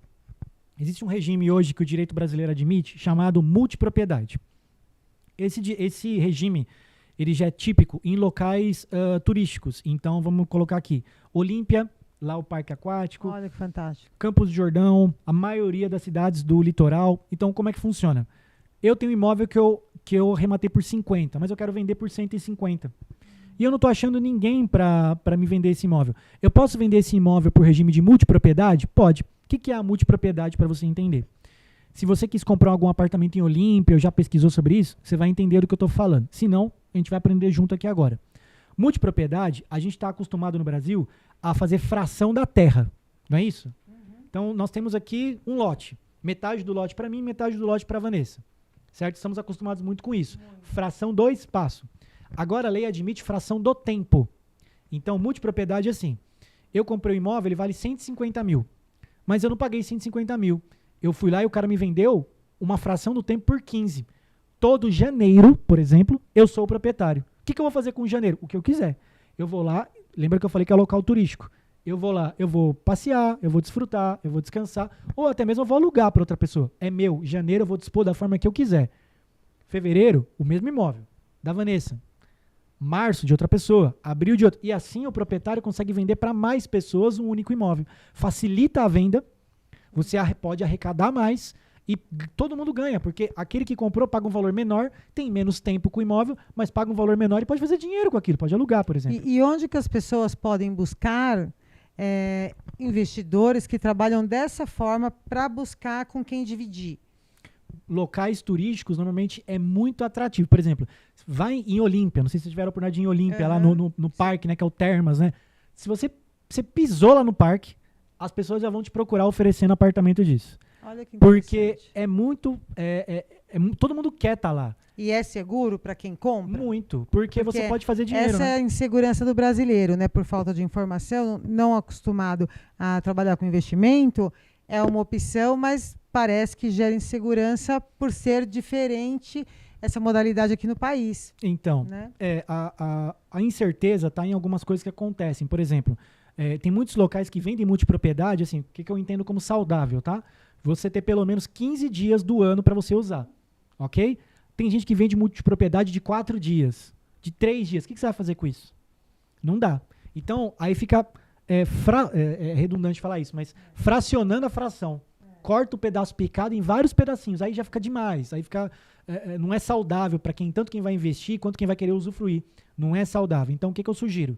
existe um regime hoje que o direito brasileiro admite, chamado multipropriedade. Esse regime, ele já é típico em locais turísticos. Então, vamos colocar aqui, Olímpia, lá o Parque Aquático. Olha que fantástico. Campos do Jordão, a maioria das cidades do litoral. Então, como é que funciona? Eu tenho um imóvel que eu arrematei por 50, mas eu quero vender por 150. E eu não estou achando ninguém para me vender esse imóvel. Eu posso vender esse imóvel por regime de multipropriedade? Pode. O que é a multipropriedade para você entender? Se você quis comprar algum apartamento em Olímpia ou já pesquisou sobre isso, você vai entender do que eu estou falando. Se não, a gente vai aprender junto aqui agora. Multipropriedade, a gente está acostumado no Brasil a fazer fração da terra. Não é isso? Então, nós temos aqui um lote. Metade do lote para mim, metade do lote para a Vanessa. Certo? Estamos acostumados muito com isso. Fração do espaço. Agora a lei admite fração do tempo. Então, multipropriedade é assim. Eu comprei o imóvel, ele vale 150 mil. Mas eu não paguei 150 mil. Eu fui lá e o cara me vendeu uma fração do tempo por 15. Todo janeiro, por exemplo, eu sou o proprietário. O que eu vou fazer com janeiro? O que eu quiser. Eu vou lá, lembra que eu falei que é local turístico. Eu vou lá, eu vou passear, eu vou desfrutar, eu vou descansar, ou até mesmo eu vou alugar para outra pessoa. É meu. Janeiro eu vou dispor da forma que eu quiser. Fevereiro, o mesmo imóvel. Da Vanessa. Março, de outra pessoa. Abril, de outra. E assim o proprietário consegue vender para mais pessoas um único imóvel. Facilita a venda, você pode arrecadar mais e todo mundo ganha, porque aquele que comprou paga um valor menor, tem menos tempo com o imóvel, mas paga um valor menor e pode fazer dinheiro com aquilo, pode alugar, por exemplo. E onde que as pessoas podem buscar investidores que trabalham dessa forma para buscar com quem dividir? Locais turísticos normalmente é muito atrativo. Por exemplo, vai em Olímpia, não sei se vocês tiveram a oportunidade de ir em Olímpia, lá no parque, né, que é o Termas, né? Se você pisou lá no parque, as pessoas já vão te procurar oferecendo apartamento disso. Olha que interessante. Porque é muito... todo mundo quer estar lá. E é seguro para quem compra? Muito, porque você pode fazer dinheiro. Essa é a insegurança do brasileiro, né? Por falta de informação, não acostumado a trabalhar com investimento, é uma opção, mas parece que gera insegurança por ser diferente essa modalidade aqui no país. Então, né? A incerteza está em algumas coisas que acontecem. Por exemplo, tem muitos locais que vendem multipropriedade, assim, o que eu entendo como saudável, tá? Você ter pelo menos 15 dias do ano para você usar, ok? Tem gente que vende multipropriedade de 4 dias, de 3 dias. O que você vai fazer com isso? Não dá. Então, aí fica redundante falar isso, mas fracionando a fração. Corta o pedaço picado em vários pedacinhos. Aí já fica demais. Aí fica, não é saudável para tanto quem vai investir quanto quem vai querer usufruir. Não é saudável. Então, o que eu sugiro?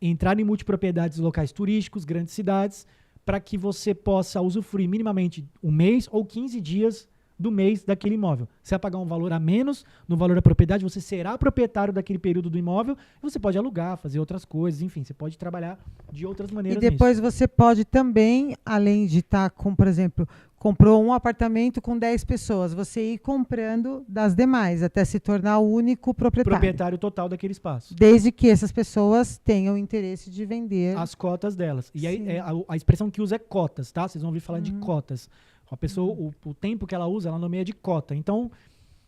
Entrar em multipropriedades locais turísticos, grandes cidades, para que você possa usufruir minimamente um mês ou 15 dias do mês daquele imóvel. Você vai pagar um valor a menos no valor da propriedade, você será proprietário daquele período do imóvel e você pode alugar, fazer outras coisas, enfim, você pode trabalhar de outras maneiras. E depois nisso. Você pode também, além de estar com, por exemplo, comprou um apartamento com 10 pessoas, você ir comprando das demais, até se tornar o único proprietário. Proprietário total daquele espaço. Desde que essas pessoas tenham interesse de vender. As cotas delas. E aí, a expressão que usa é cotas, tá? Vocês vão ouvir falar de cotas. A pessoa, o tempo que ela usa, ela nomeia de cota. Então,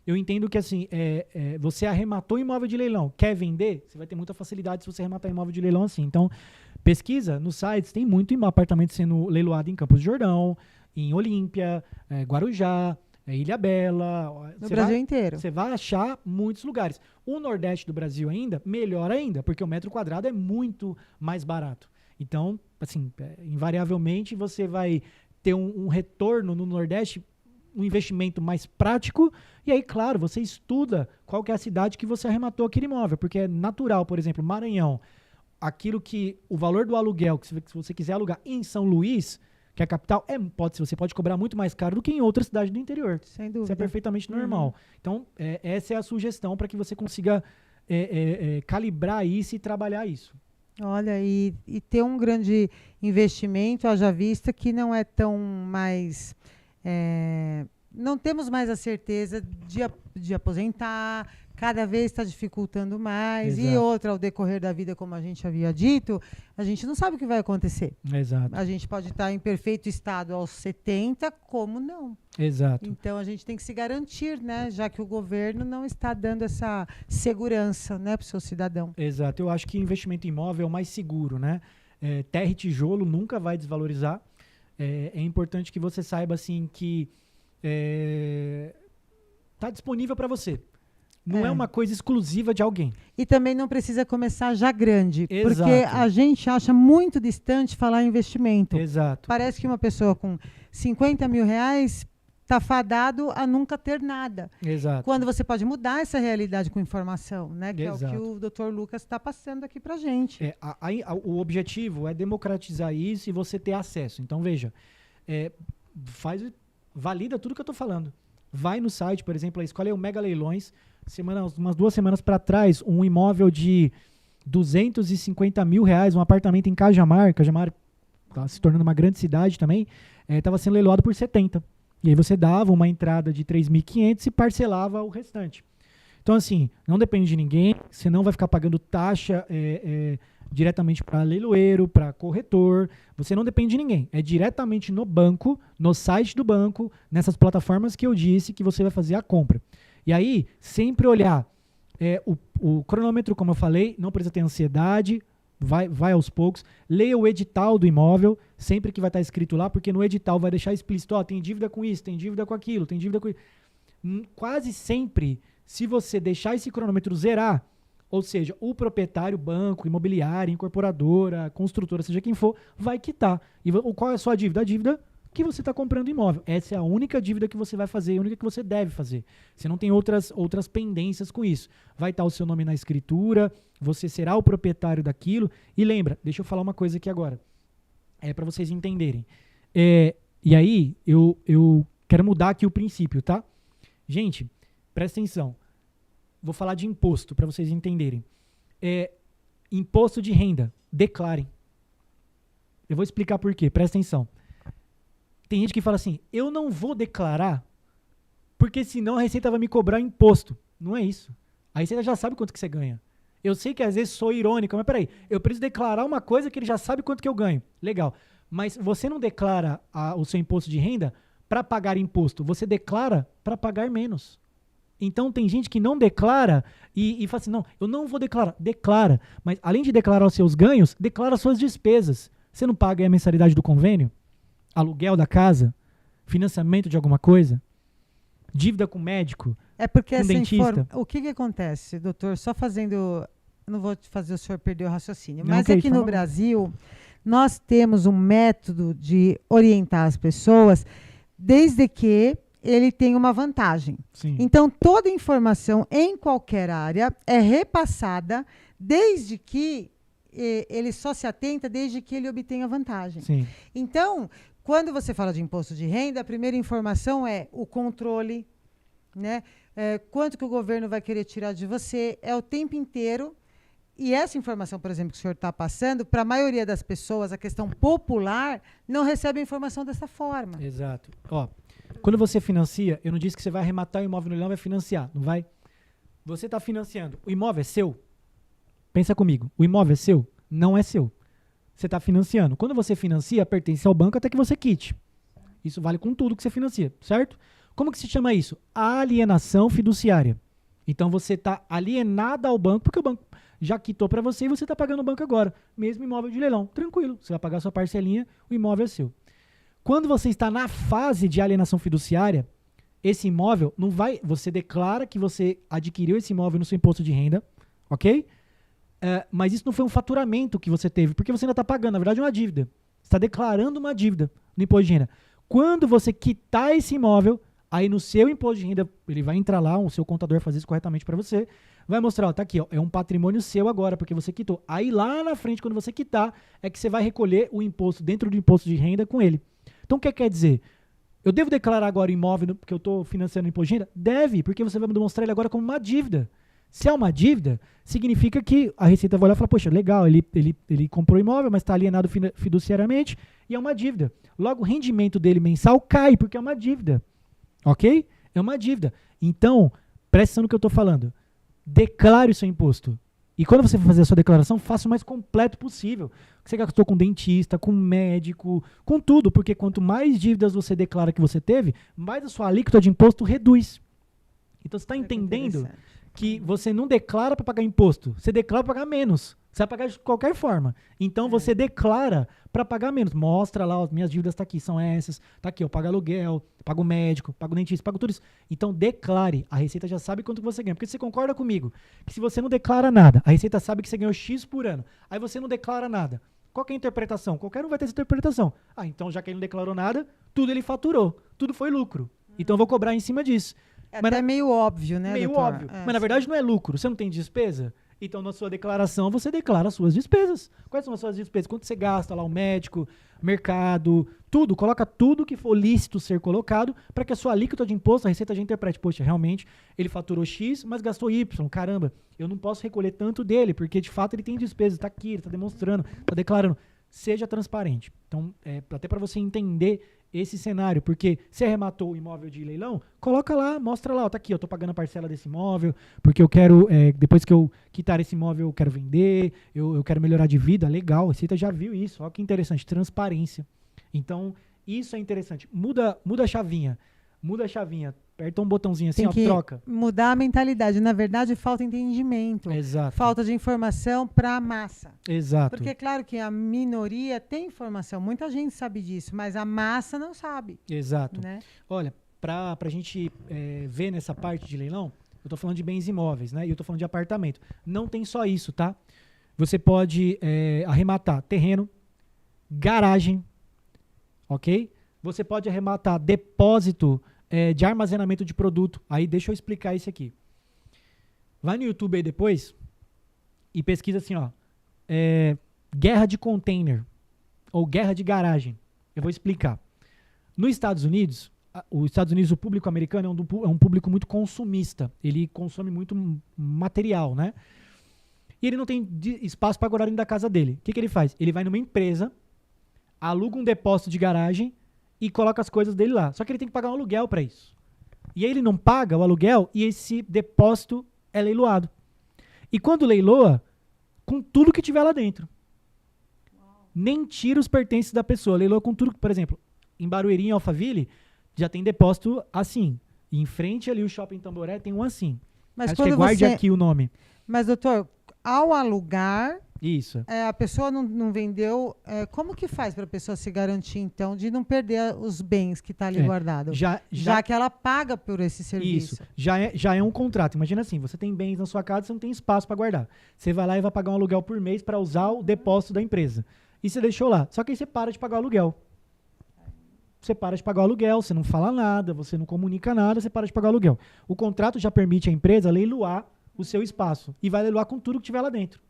eu entendo que assim, você arrematou imóvel de leilão, quer vender, você vai ter muita facilidade se você arrematar imóvel de leilão assim. Então, pesquisa nos sites, tem muito apartamento sendo leiloado em Campos do Jordão, em Olímpia, Guarujá, Ilhabela. No Brasil inteiro. Você vai achar muitos lugares. O Nordeste do Brasil ainda, melhor ainda, porque o metro quadrado é muito mais barato. Então, assim, invariavelmente você vai ter um retorno no Nordeste, um investimento mais prático, e aí, claro, você estuda qual que é a cidade que você arrematou aquele imóvel, porque é natural, por exemplo, Maranhão, aquilo que o valor do aluguel, que se você quiser alugar em São Luís, que é a capital, você pode cobrar muito mais caro do que em outra cidade do interior. Sem dúvida. Isso é perfeitamente normal. Então, essa é a sugestão para que você consiga calibrar isso e trabalhar isso. Olha, e ter um grande investimento, haja vista que não é tão mais... não temos mais a certeza de aposentar, cada vez está dificultando mais. Exato. E outra, ao decorrer da vida, como a gente havia dito, a gente não sabe o que vai acontecer. Exato. A gente pode estar em perfeito estado aos 70, como não. Exato. Então, a gente tem que se garantir, né? Já que o governo não está dando essa segurança, né, para o seu cidadão. Exato. Eu acho que investimento em imóvel é o mais seguro, né? Terra e tijolo nunca vai desvalorizar. É importante que você saiba, assim, que está disponível para você. Não é uma coisa exclusiva de alguém. E também não precisa começar já grande. Exato. Porque a gente acha muito distante falar em investimento. Exato. Parece que uma pessoa com 50 mil reais está fadado a nunca ter nada. Exato. Quando você pode mudar essa realidade com informação, né? Que Exato. é o que o Dr. Lucas está passando aqui para a gente. O objetivo é democratizar isso e você ter acesso. Então, veja, valida tudo que eu estou falando. Vai no site, por exemplo, escolhe o Mega Leilões. Umas 2 semanas para trás, um imóvel de 250 mil reais, um apartamento em Cajamar está se tornando uma grande cidade também, estava sendo leiloado por 70. E aí você dava uma entrada de 3.500 e parcelava o restante. Então, assim, não depende de ninguém, você não vai ficar pagando taxa diretamente para leiloeiro, para corretor, você não depende de ninguém. É diretamente no banco, no site do banco, nessas plataformas que eu disse que você vai fazer a compra. E aí, sempre olhar o cronômetro, como eu falei, não precisa ter ansiedade, vai aos poucos. Leia o edital do imóvel, sempre que vai estar escrito lá, porque no edital vai deixar explícito, tem dívida com isso, tem dívida com aquilo, tem dívida com isso. Quase sempre, se você deixar esse cronômetro zerar, ou seja, o proprietário, banco, imobiliária, incorporadora, construtora, seja quem for, vai quitar. E qual é a sua dívida? A dívida que você está comprando imóvel. Essa é a única dívida que você vai fazer, a única que você deve fazer. Você não tem outras pendências com isso. Vai estar o seu nome na escritura, você será o proprietário daquilo. E lembra, deixa eu falar uma coisa aqui agora, para vocês entenderem. E aí, eu quero mudar aqui o princípio, tá? Gente, presta atenção. Vou falar de imposto, para vocês entenderem. Imposto de renda, declarem. Eu vou explicar por quê, presta atenção. Tem gente que fala assim, eu não vou declarar porque senão a Receita vai me cobrar imposto. Não é isso. A Receita já sabe quanto que você ganha. Eu sei que às vezes sou irônico, mas peraí, eu preciso declarar uma coisa que ele já sabe quanto que eu ganho. Legal. Mas você não declara o seu imposto de renda para pagar imposto, você declara para pagar menos. Então tem gente que não declara e fala assim, não, eu não vou declarar. Declara, mas além de declarar os seus ganhos, declara as suas despesas. Você não paga a mensalidade do convênio? Aluguel da casa, financiamento de alguma coisa, dívida com médico, porque com dentista. O que acontece, doutor? Só fazendo, não vou fazer o senhor perder o raciocínio, mas aqui no Brasil, nós temos um método de orientar as pessoas desde que ele tem uma vantagem. Sim. Então, toda informação em qualquer área é repassada desde que ele só se atenta desde que ele obtenha vantagem. Sim. Então, quando você fala de imposto de renda, a primeira informação é o controle, né? Quanto que o governo vai querer tirar de você, o tempo inteiro. E essa informação, por exemplo, que o senhor está passando, para a maioria das pessoas, a questão popular, não recebe a informação dessa forma. Exato. Quando você financia, eu não disse que você vai arrematar o imóvel no leilão, vai financiar, não vai? Você está financiando, o imóvel é seu? Pensa comigo, o imóvel é seu? Não é seu. Você está financiando. Quando você financia, pertence ao banco até que você quite. Isso vale com tudo que você financia, certo? Como que se chama isso? Alienação fiduciária. Então você está alienado ao banco, porque o banco já quitou para você e você está pagando o banco agora. Mesmo imóvel de leilão, tranquilo. Você vai pagar sua parcelinha, o imóvel é seu. Quando você está na fase de alienação fiduciária, esse imóvel não vai... Você declara que você adquiriu esse imóvel no seu imposto de renda, ok? Mas isso não foi um faturamento que você teve, porque você ainda está pagando, na verdade, uma dívida. Você está declarando uma dívida no imposto de renda. Quando você quitar esse imóvel, aí no seu imposto de renda, ele vai entrar lá, o seu contador vai fazer isso corretamente para você, vai mostrar, ó, tá aqui, ó, é um patrimônio seu agora, porque você quitou. Aí lá na frente, quando você quitar, é que você vai recolher o imposto dentro do imposto de renda com ele. Então, o que quer dizer? Eu devo declarar agora o imóvel porque eu estou financiando o imposto de renda? Deve, porque você vai demonstrar ele agora como uma dívida. Se é uma dívida, significa que a Receita vai olhar e falar, poxa, legal, ele comprou imóvel, mas está alienado fiduciariamente e é uma dívida. Logo, o rendimento dele mensal cai, porque é uma dívida. Ok? É uma dívida. Então, presta atenção no que eu estou falando. Declare o seu imposto. E quando você for fazer a sua declaração, faça o mais completo possível. Você gastou com dentista, com médico, com tudo, porque quanto mais dívidas você declara que você teve, mais a sua alíquota de imposto reduz. Então, você está entendendo que você não declara para pagar imposto, você declara para pagar menos. Você vai pagar de qualquer forma. Então, você declara para pagar menos. Mostra lá, as minhas dívidas tá aqui, são essas. Tá aqui, eu pago aluguel, pago médico, pago dentista, pago tudo isso. Então, declare. A Receita já sabe quanto você ganha. Porque você concorda comigo que se você não declara nada, a Receita sabe que você ganhou X por ano. Aí você não declara nada. Qual que é a interpretação? Qualquer um vai ter essa interpretação. Ah, então já que ele não declarou nada, tudo ele faturou. Tudo foi lucro. Então, eu vou cobrar em cima disso. É até meio óbvio, né, meio doutor? óbvio. Mas, na verdade, não é lucro. Você não tem despesa? Então, na sua declaração, você declara as suas despesas. Quais são as suas despesas? Quanto você gasta lá, o médico, mercado, tudo. Coloca tudo que for lícito ser colocado para que a sua alíquota de imposto, a Receita já interprete. Poxa, realmente, ele faturou X, mas gastou Y. Caramba, eu não posso recolher tanto dele, porque, de fato, ele tem despesas. Está aqui, ele está demonstrando, está declarando. Seja transparente. Então, até para você entender esse cenário, porque se arrematou o imóvel de leilão, coloca lá, mostra lá, ó, tá aqui, eu tô pagando a parcela desse imóvel, porque eu quero, depois que eu quitar esse imóvel, eu quero vender, eu quero melhorar de vida, legal, a Receita já viu isso, ó que interessante, transparência. Então, isso é interessante. Muda a chavinha, aperta um botãozinho assim, Tem que troca. Mudar a mentalidade. Na verdade, falta entendimento. Exato. Falta de informação para a massa. Exato. Porque, claro que a minoria tem informação, muita gente sabe disso, mas a massa não sabe. Exato. Né? Olha, para a gente ver nessa parte de leilão, eu estou falando de bens imóveis, né? E eu estou falando de apartamento. Não tem só isso, tá? Você pode arrematar terreno, garagem, ok? Você pode arrematar depósito de armazenamento de produto. Aí deixa eu explicar isso aqui. Vai no YouTube aí depois e pesquisa assim, ó, guerra de container ou guerra de garagem. Eu vou explicar. Nos Estados Unidos, o público americano é um público muito consumista. Ele consome muito material, né? E ele não tem espaço para guardar dentro da casa dele. O que ele faz? Ele vai numa empresa, aluga um depósito de garagem e coloca as coisas dele lá. Só que ele tem que pagar um aluguel para isso. E aí ele não paga o aluguel e esse depósito é leiloado. E quando leiloa, com tudo que tiver lá dentro. Nem tira os pertences da pessoa. Leiloa com tudo. Por exemplo, em Barueri, em Alphaville, já tem depósito assim. E em frente ali o Shopping Tamboré tem um assim. Mas acho que guarde aqui o nome. Mas, doutor, ao alugar... Isso. A pessoa não vendeu. Como que faz para a pessoa se garantir, então, de não perder os bens que está ali guardado? Já que ela paga por esse serviço. Isso. Já é um contrato. Imagina assim, você tem bens na sua casa, você não tem espaço para guardar. Você vai lá e vai pagar um aluguel por mês para usar o depósito da empresa. E você deixou lá. Só que aí você para de pagar o aluguel. Você para de pagar o aluguel, você não fala nada, você não comunica nada, você para de pagar o aluguel. O contrato já permite à empresa leiloar o seu espaço. E vai leiloar com tudo que tiver lá dentro.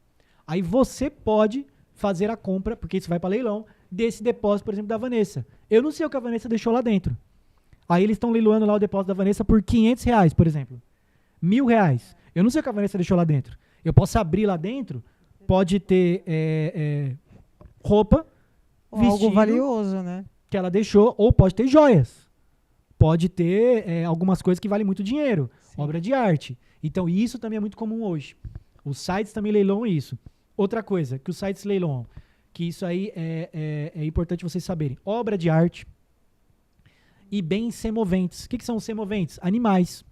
Aí você pode fazer a compra, porque isso vai para leilão, desse depósito, por exemplo, da Vanessa. Eu não sei o que a Vanessa deixou lá dentro. Aí eles estão leiloando lá o depósito da Vanessa por R$500, por exemplo. R$1.000. Eu não sei o que a Vanessa deixou lá dentro. Eu posso abrir lá dentro, pode ter roupa, ou vestido, algo valioso, né? Que ela deixou, ou pode ter joias. Pode ter algumas coisas que valem muito dinheiro. Sim. Obra de arte. Então isso também é muito comum hoje. Os sites também leiloam isso. Outra coisa que os sites leiloam, que isso aí é importante vocês saberem. Obra de arte, e bens semoventes. O que são os semoventes? Animais.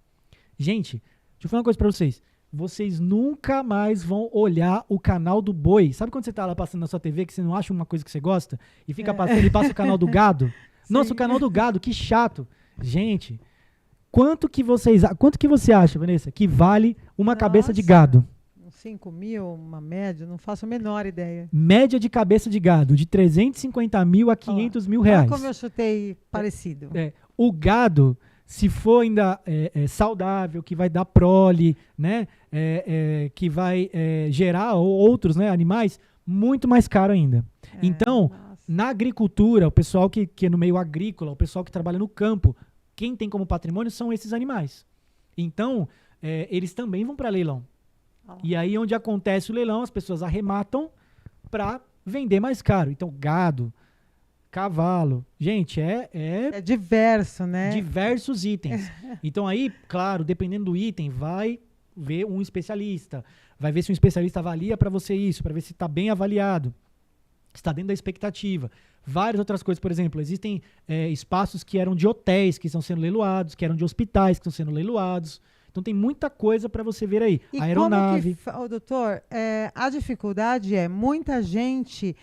Gente, deixa eu falar uma coisa pra vocês. Vocês nunca mais vão olhar o canal do boi. Sabe quando você tá lá passando na sua TV que você não acha uma coisa que você gosta? E fica passando e passa o canal do gado? Nossa, o canal do gado, que chato. Gente, quanto que você acha, Vanessa, que vale uma cabeça de gado? 5 mil, uma média, não faço a menor ideia. Média de cabeça de gado, de 350 mil a 500 mil reais. Como eu chutei parecido. O gado, se for ainda saudável, que vai dar prole, né, que vai gerar outros, né, animais, muito mais caro ainda. Então, na agricultura, o pessoal que é no meio agrícola, o pessoal que trabalha no campo, quem tem como patrimônio são esses animais. Então, eles também vão para leilão. E aí, onde acontece o leilão, as pessoas arrematam para vender mais caro. Então, gado, cavalo. Gente, é diverso, né? Diversos itens. Então, aí, claro, dependendo do item, vai ver um especialista. Vai ver se um especialista avalia para você isso, para ver se está bem avaliado. Está dentro da expectativa. Várias outras coisas, por exemplo, existem espaços que eram de hotéis que estão sendo leiloados, que eram de hospitais que estão sendo leiloados. Então tem muita coisa para você ver aí. E aeronave. Doutor, a dificuldade muita gente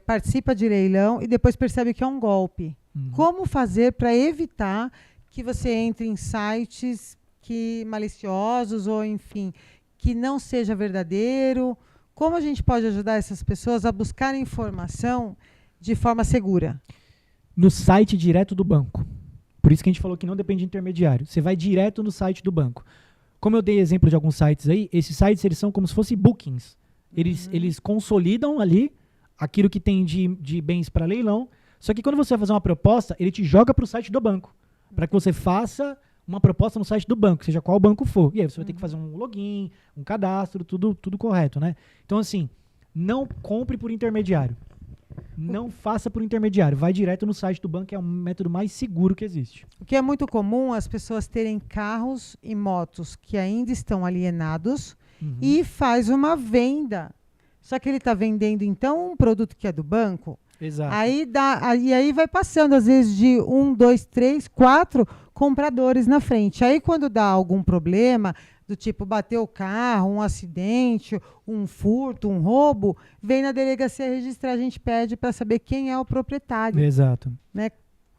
participa de leilão e depois percebe que é um golpe. Como fazer para evitar que você entre em sites maliciosos ou, enfim, que não seja verdadeiro? Como a gente pode ajudar essas pessoas a buscar informação de forma segura? No site direto do banco. Por isso que a gente falou que não depende de intermediário. Você vai direto no site do banco. Como eu dei exemplo de alguns sites aí, esses sites eles são como se fossem bookings. Eles consolidam ali aquilo que tem de bens para leilão. Só que quando você vai fazer uma proposta, ele te joga para o site do banco. Para que você faça uma proposta no site do banco, seja qual banco for. E aí você vai ter que fazer um login, um cadastro, tudo correto, né? Então, assim, não compre por intermediário. Não faça por intermediário. Vai direto no site do banco, é o método mais seguro que existe. O que é muito comum as pessoas terem carros e motos que ainda estão alienados e faz uma venda. Só que ele está vendendo, então, um produto que é do banco. Exato. Aí vai passando, às vezes, de 1, 2, 3, 4 compradores na frente. Aí, quando dá algum problema, do tipo bater o carro, um acidente, um furto, um roubo, vem na delegacia registrar, a gente pede para saber quem é o proprietário. Exato. Né?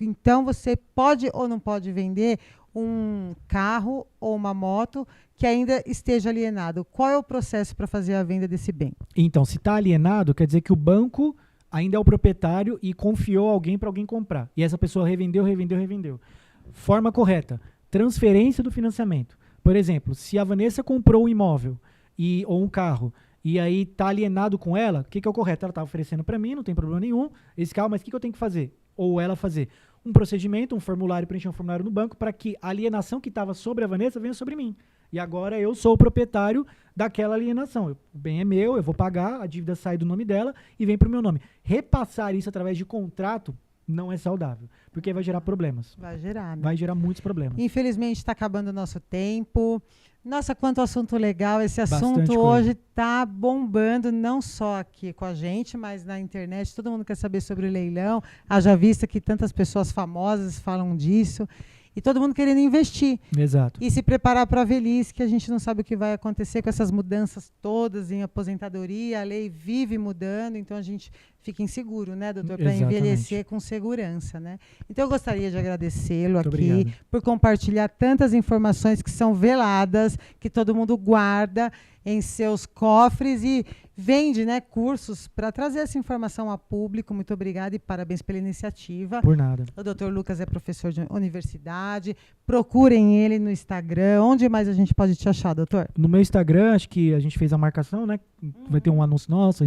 Então, você pode ou não pode vender um carro ou uma moto que ainda esteja alienado. Qual é o processo para fazer a venda desse bem? Então, se está alienado, quer dizer que o banco ainda é o proprietário e confiou alguém para alguém comprar. E essa pessoa revendeu. Forma correta. Transferência do financiamento. Por exemplo, se a Vanessa comprou um imóvel ou um carro e aí está alienado com ela, o que é o correto? Ela está oferecendo para mim, não tem problema nenhum, esse carro, mas o que eu tenho que fazer? Ou ela fazer um procedimento, um formulário, preencher um formulário no banco para que a alienação que estava sobre a Vanessa venha sobre mim. E agora eu sou o proprietário daquela alienação. O bem é meu, eu vou pagar, a dívida sai do nome dela e vem para o meu nome. Repassar isso através de contrato não é saudável, porque vai gerar problemas. Vai gerar, né? Vai gerar muitos problemas. Infelizmente está acabando o nosso tempo. Nossa, quanto assunto legal. Esse assunto Bastante hoje está bombando, não só aqui com a gente, mas na internet. Todo mundo quer saber sobre o leilão. Haja vista que tantas pessoas famosas falam disso. E todo mundo querendo investir. Exato. E se preparar para a velhice, que a gente não sabe o que vai acontecer com essas mudanças todas em aposentadoria. A lei vive mudando, então a gente fica inseguro, né, doutor? Para envelhecer com segurança, né? Então eu gostaria de agradecê-lo aqui obrigado por compartilhar tantas informações que são veladas, que todo mundo guarda em seus cofres e vende, né, cursos para trazer essa informação a público. Muito obrigada e parabéns pela iniciativa. Por nada. O doutor Lucas é professor de universidade. Procurem ele no Instagram. Onde mais a gente pode te achar, doutor? No meu Instagram, acho que a gente fez a marcação, né? Vai ter um anúncio nosso, a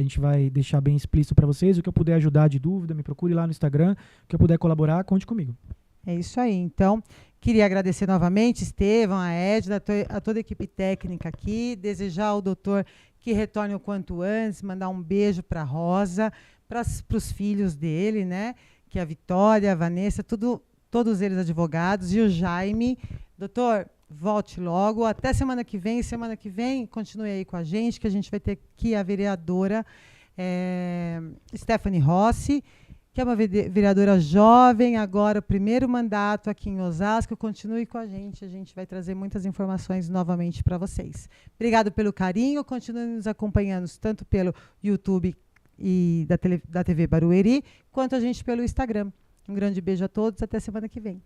gente vai deixar bem explícito para vocês. O que eu puder ajudar de dúvida, me procure lá no Instagram. O que eu puder colaborar, conte comigo. É isso aí. Então, queria agradecer novamente, Estevão, a Edna, a toda a equipe técnica aqui, desejar ao doutor que retorne o quanto antes, mandar um beijo para a Rosa, para os filhos dele, né? Que é a Vitória, a Vanessa, todos eles advogados, e o Jaime. Doutor, volte logo. Até semana que vem. Semana que vem, continue aí com a gente, que a gente vai ter aqui a vereadora Stephanie Rossi. que é uma vereadora jovem, agora primeiro mandato aqui em Osasco. Continue com a gente vai trazer muitas informações novamente para vocês. Obrigado pelo carinho, continue nos acompanhando tanto pelo YouTube e da TV Barueri, quanto a gente pelo Instagram. Um grande beijo a todos, até semana que vem.